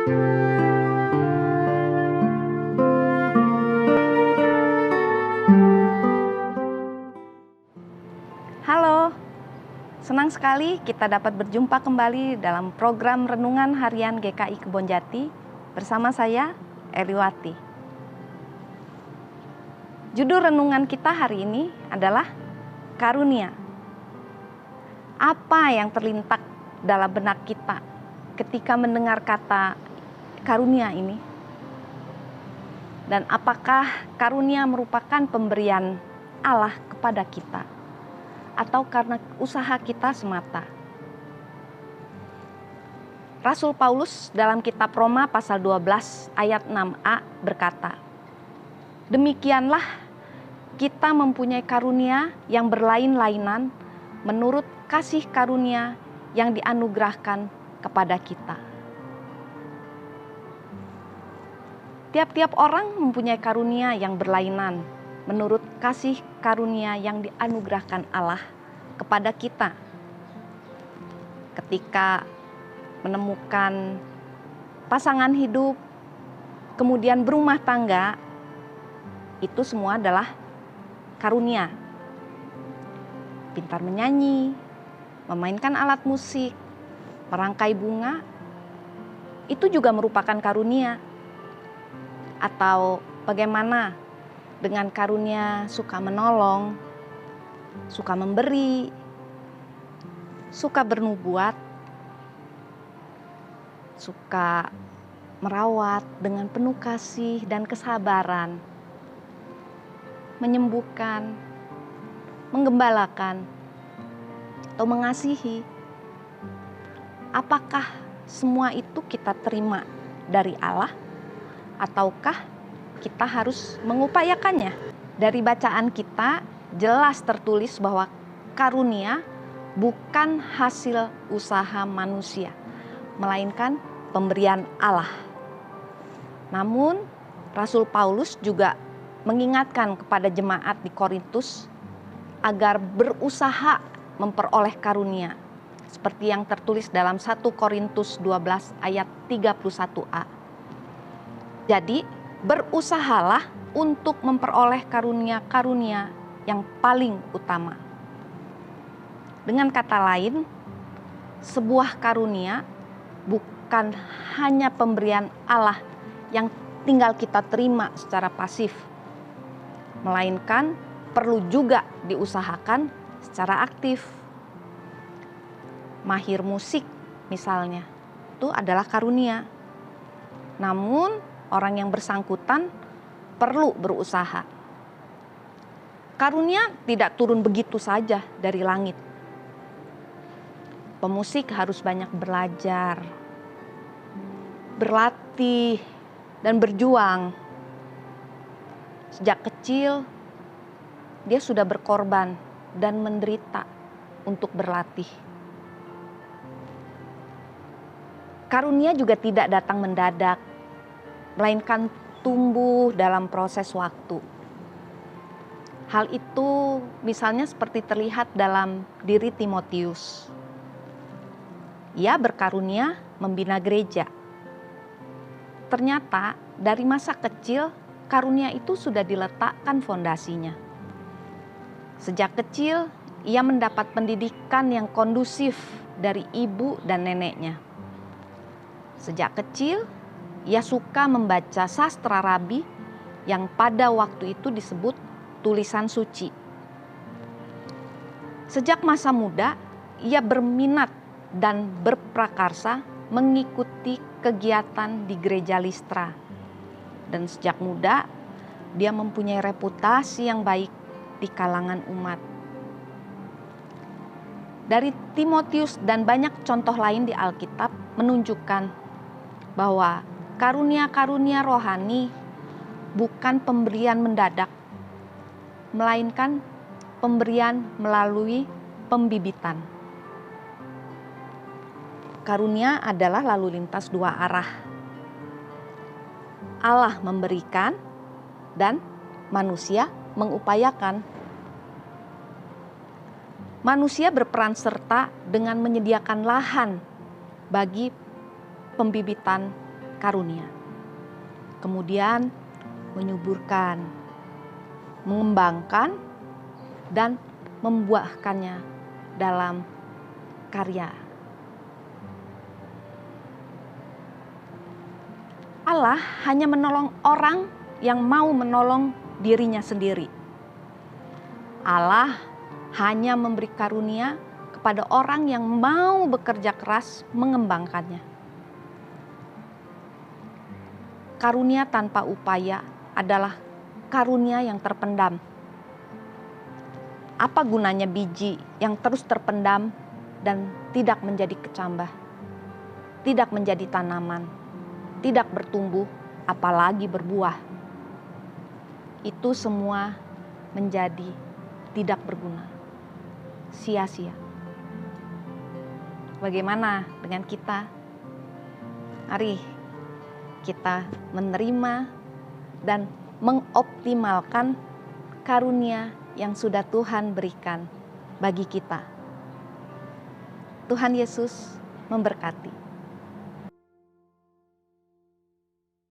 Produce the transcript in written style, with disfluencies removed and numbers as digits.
Halo, senang sekali kita dapat berjumpa kembali dalam program Renungan Harian GKI Kebonjati bersama saya, Eliwati. Judul renungan kita hari ini adalah Karunia. Apa yang terlintak dalam benak kita ketika mendengar kata karunia ini? Dan apakah karunia merupakan pemberian Allah kepada kita? Atau karena usaha kita semata? Rasul Paulus dalam kitab Roma pasal 12 ayat 6a berkata, "Demikianlah kita mempunyai karunia yang berlain-lainan menurut kasih karunia yang dianugerahkan kepada kita." Tiap-tiap orang mempunyai karunia yang berlainan menurut kasih karunia yang dianugerahkan Allah kepada kita. Ketika menemukan pasangan hidup, kemudian berumah tangga, itu semua adalah karunia. Pintar menyanyi, memainkan alat musik, merangkai bunga, itu juga merupakan karunia. Atau bagaimana dengan karunia suka menolong, suka memberi, suka bernubuat, suka merawat dengan penuh kasih dan kesabaran, menyembuhkan, menggembalakan, atau mengasihi. Apakah semua itu kita terima dari Allah, ataukah kita harus mengupayakannya? Dari bacaan kita jelas tertulis bahwa karunia bukan hasil usaha manusia, melainkan pemberian Allah. Namun Rasul Paulus juga mengingatkan kepada jemaat di Korintus agar berusaha memperoleh karunia, seperti yang tertulis dalam 1 Korintus 12 ayat 31a. Jadi berusahalah untuk memperoleh karunia-karunia yang paling utama. Dengan kata lain, sebuah karunia bukan hanya pemberian Allah yang tinggal kita terima secara pasif, melainkan perlu juga diusahakan secara aktif. Mahir musik misalnya, itu adalah karunia. Namun orang yang bersangkutan perlu berusaha. Karunia tidak turun begitu saja dari langit. Pemusik harus banyak belajar, berlatih, dan berjuang. Sejak kecil, dia sudah berkorban dan menderita untuk berlatih. Karunia juga tidak datang mendadak, melainkan tumbuh dalam proses waktu. Hal itu misalnya seperti terlihat dalam diri Timotius. Ia berkarunia membina gereja. Ternyata dari masa kecil karunia itu sudah diletakkan fondasinya. Sejak kecil ia mendapat pendidikan yang kondusif dari ibu dan neneknya. Sejak kecil ia suka membaca sastra rabi yang pada waktu itu disebut tulisan suci. Sejak masa muda, ia berminat dan berprakarsa mengikuti kegiatan di gereja Listra. Dan sejak muda, dia mempunyai reputasi yang baik di kalangan umat. Dari Timotius dan banyak contoh lain di Alkitab menunjukkan bahwa karunia-karunia rohani bukan pemberian mendadak, melainkan pemberian melalui pembibitan. Karunia adalah lalu lintas dua arah. Allah memberikan dan manusia mengupayakan. Manusia berperan serta dengan menyediakan lahan bagi pembibitan karunia. Kemudian menyuburkan, mengembangkan, dan membuahkannya dalam karya. Allah hanya menolong orang yang mau menolong dirinya sendiri. Allah hanya memberi karunia kepada orang yang mau bekerja keras mengembangkannya. Karunia tanpa upaya adalah karunia yang terpendam. Apa gunanya biji yang terus terpendam dan tidak menjadi kecambah, tidak menjadi tanaman, tidak bertumbuh, apalagi berbuah? Itu semua menjadi tidak berguna, sia-sia. Bagaimana dengan kita? Mari kita menerima dan mengoptimalkan karunia yang sudah Tuhan berikan bagi kita. Tuhan Yesus memberkati.